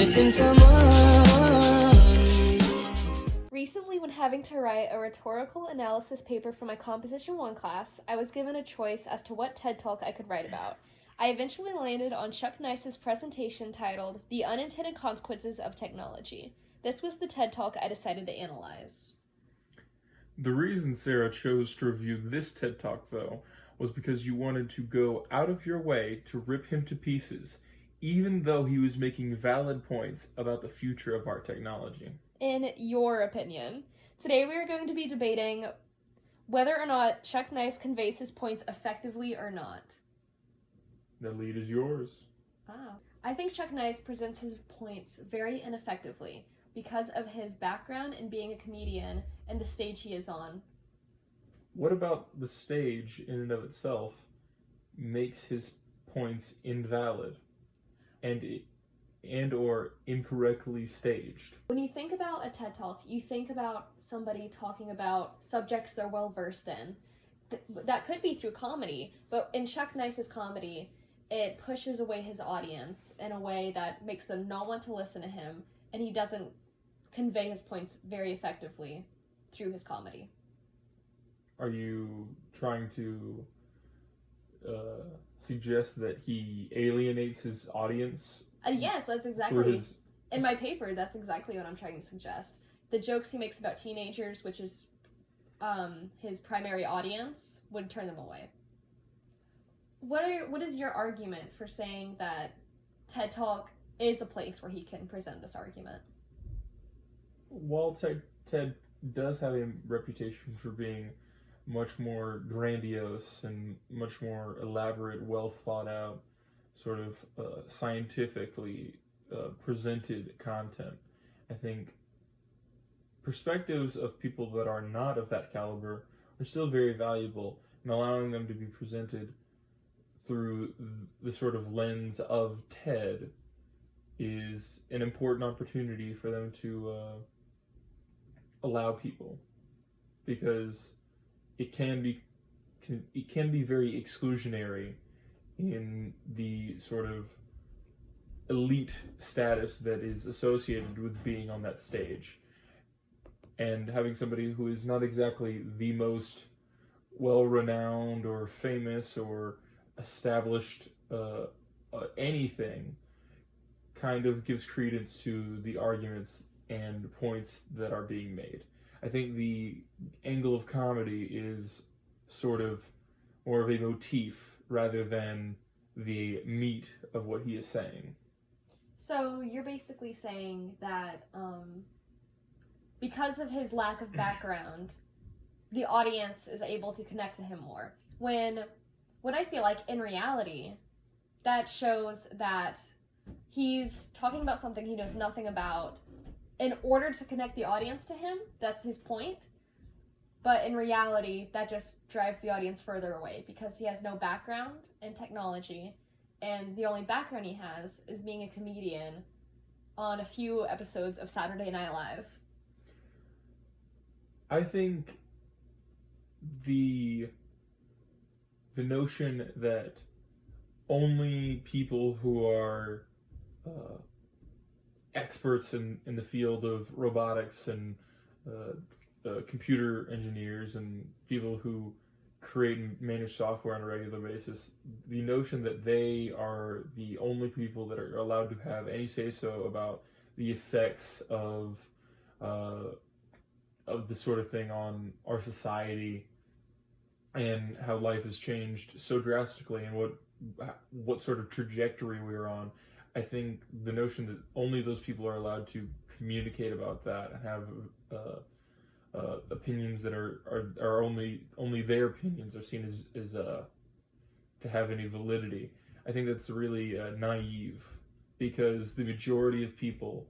missing someone. Recently, when having to write a rhetorical analysis paper for my Composition 1 class, I was given a choice as to what TED Talk I could write about. I eventually landed on Chuck Nice's presentation titled The Unintended Consequences of Technology. This was the TED Talk I decided to analyze. The reason Sarah chose to review this TED Talk, though, was because you wanted to go out of your way to rip him to pieces, even though he was making valid points about the future of our technology. In your opinion. Today we are going to be debating whether or not Chuck Nice conveys his points effectively or not. The lead is yours. I think Chuck Nice presents his points very ineffectively because of his background in being a comedian and the stage he is on. What about the stage in and of itself makes his points invalid and or incorrectly staged? When you think about a TED Talk, you think about somebody talking about subjects they're well versed in. That could be through comedy, but in Chuck Nice's comedy, it pushes away his audience in a way that makes them not want to listen to him, and he doesn't convey his points very effectively through his comedy. Are you trying to suggest that he alienates his audience? Yes, that's exactly. In my paper, that's exactly what I'm trying to suggest. The jokes he makes about teenagers, which is his primary audience, would turn them away. What is your argument for saying that TED Talk is a place where he can present this argument? While TED does have a reputation for being much more grandiose and much more elaborate, well thought out, sort of scientifically presented content, I think perspectives of people that are not of that caliber are still very valuable, and allowing them to be presented through the sort of lens of TED is an important opportunity for them to allow people, because it can be very exclusionary in the sort of elite status that is associated with being on that stage, and having somebody who is not exactly the most well-renowned or famous or established anything kind of gives credence to the arguments and points that are being made. I think the angle of comedy is sort of more of a motif rather than the meat of what he is saying. So you're basically saying that because of his lack of background, the audience is able to connect to him more. When what I feel like in reality, that shows that he's talking about something he knows nothing about in order to connect the audience to him. That's his point. But in reality, that just drives the audience further away because he has no background in technology, and the only background he has is being a comedian on a few episodes of Saturday Night Live. I think the notion that only people who are experts in the field of robotics and computer engineers and people who create and manage software on a regular basis, the notion that they are the only people that are allowed to have any say-so about the effects of this sort of thing on our society and how life has changed so drastically and what sort of trajectory we're on. I think the notion that only those people are allowed to communicate about that and have opinions that are only their opinions are seen as to have any validity. I think that's really naive, because the majority of people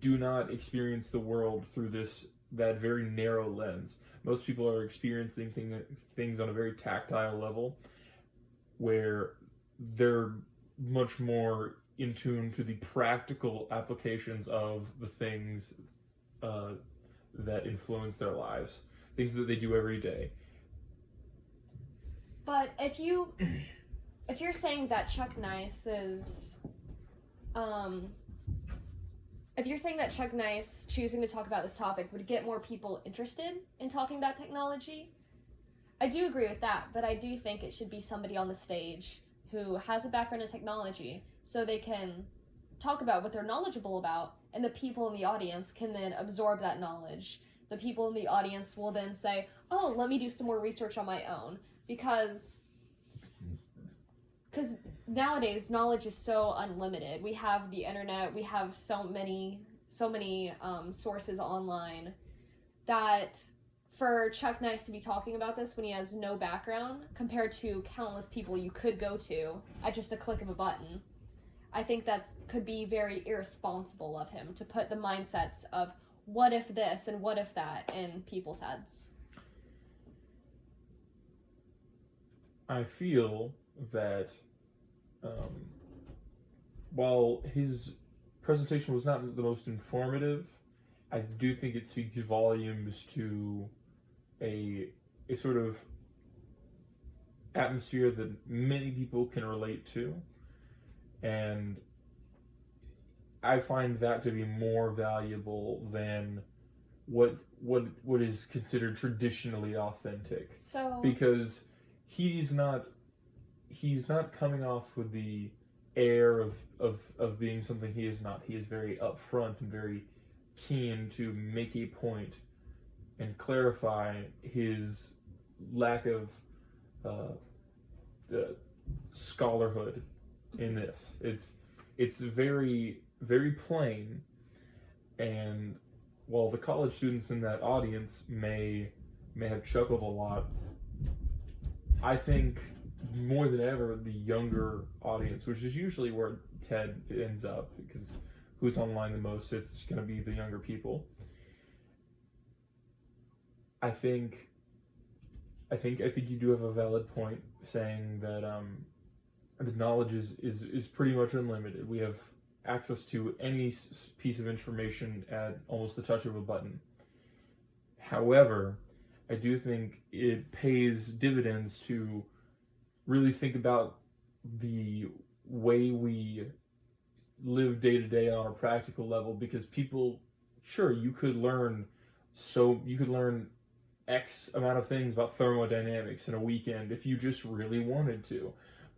do not experience the world through that very narrow lens. Most people are experiencing things on a very tactile level, where they're much more in tune to the practical applications of the things that influence their lives, things that they do every day. But if you're saying that Chuck Nice's if you're saying that Chuck Nice choosing to talk about this topic would get more people interested in talking about technology, I do agree with that, but I do think it should be somebody on the stage who has a background in technology so they can talk about what they're knowledgeable about, and the people in the audience can then absorb that knowledge. The people in the audience will then say, oh, let me do some more research on my own, because nowadays knowledge is so unlimited. We have the internet, we have so many sources online, that for Chuck Nice to be talking about this when he has no background compared to countless people you could go to at just a click of a button, I think that could be very irresponsible of him to put the mindsets of what if this and what if that in people's heads. I feel that while his presentation was not the most informative, I do think it speaks volumes to a sort of atmosphere that many people can relate to, and I find that to be more valuable than what is considered traditionally authentic. So Because he's not coming off with the air of being something he is not. He is very upfront and very keen to make a point and clarify his lack of scholarhood in this. It's very, very plain, and while the college students in that audience may have chuckled a lot, I think more than ever the younger audience, which is usually where TED ends up, because who's online the most, it's going to be the younger people. I think you do have a valid point saying that the knowledge is pretty much unlimited. We have access to any piece of information at almost the touch of a button. However, I do think it pays dividends to really think about the way we live day to day on a practical level, because people, sure, you could learn X amount of things about thermodynamics in a weekend if you just really wanted to,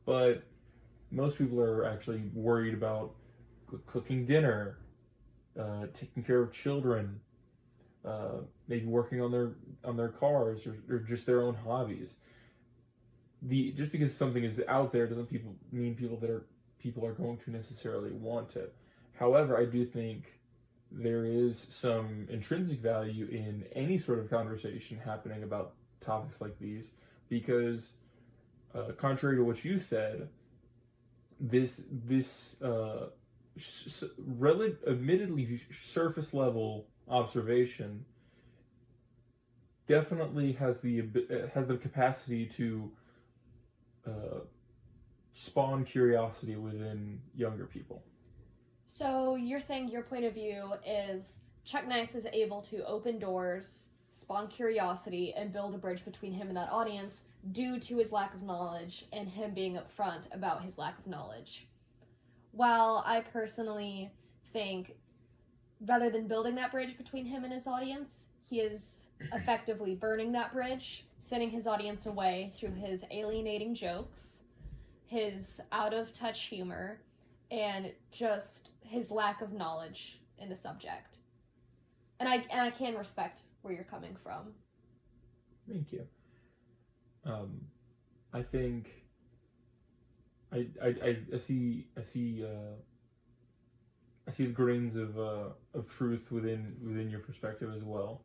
but most people are actually worried about cooking dinner, taking care of children, maybe working on their cars, or just their own hobbies. Just because something is out there doesn't mean people are going to necessarily want it. However, I do think there is some intrinsic value in any sort of conversation happening about topics like these, because contrary to what you said, this admittedly surface level observation definitely has the capacity to spawn curiosity within younger people. So you're saying your point of view is Chuck Nice is able to open doors, spawn curiosity, and build a bridge between him and that audience due to his lack of knowledge and him being upfront about his lack of knowledge. While I personally think rather than building that bridge between him and his audience, he is effectively burning that bridge, sending his audience away through his alienating jokes, his out-of-touch humor, and just his lack of knowledge in the subject. And I can respect where you're coming from. Thank you. I think I see the grains of truth within your perspective as well.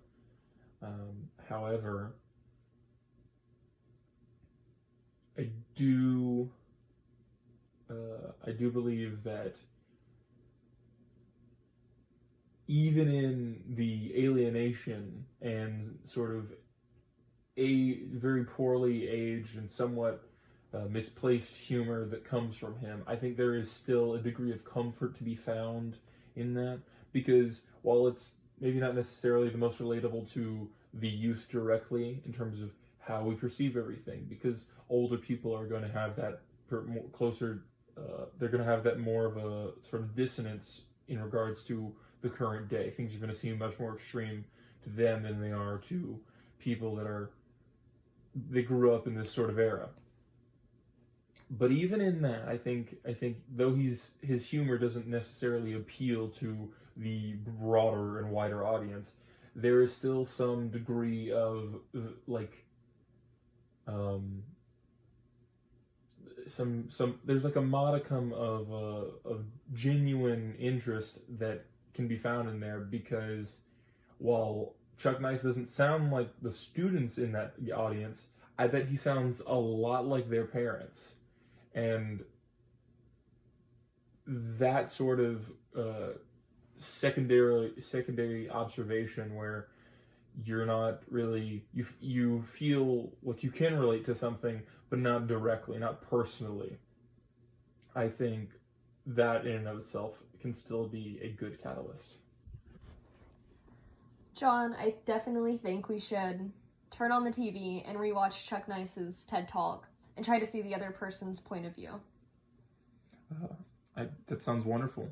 However, I do believe that even in the alienation and sort of a very poorly aged and somewhat misplaced humor that comes from him, I think there is still a degree of comfort to be found in that, because while it's maybe not necessarily the most relatable to the youth directly in terms of how we perceive everything, because older people are going to have that closer, they're going to have that more of a sort of dissonance in regards to the current day. Things are going to seem much more extreme to them than they are to people they grew up in this sort of era. But even in that, I think though his humor doesn't necessarily appeal to the broader and wider audience, there is still some degree of there's like a modicum of genuine interest that can be found in there, because while Chuck Nice doesn't sound like the students in that audience, I bet he sounds a lot like their parents. And that sort of secondary observation where you're not really, you feel like you can relate to something, but not directly, not personally. I think that in and of itself can still be a good catalyst. John, I definitely think we should turn on the TV and rewatch Chuck Nice's TED Talk and try to see the other person's point of view. That sounds wonderful.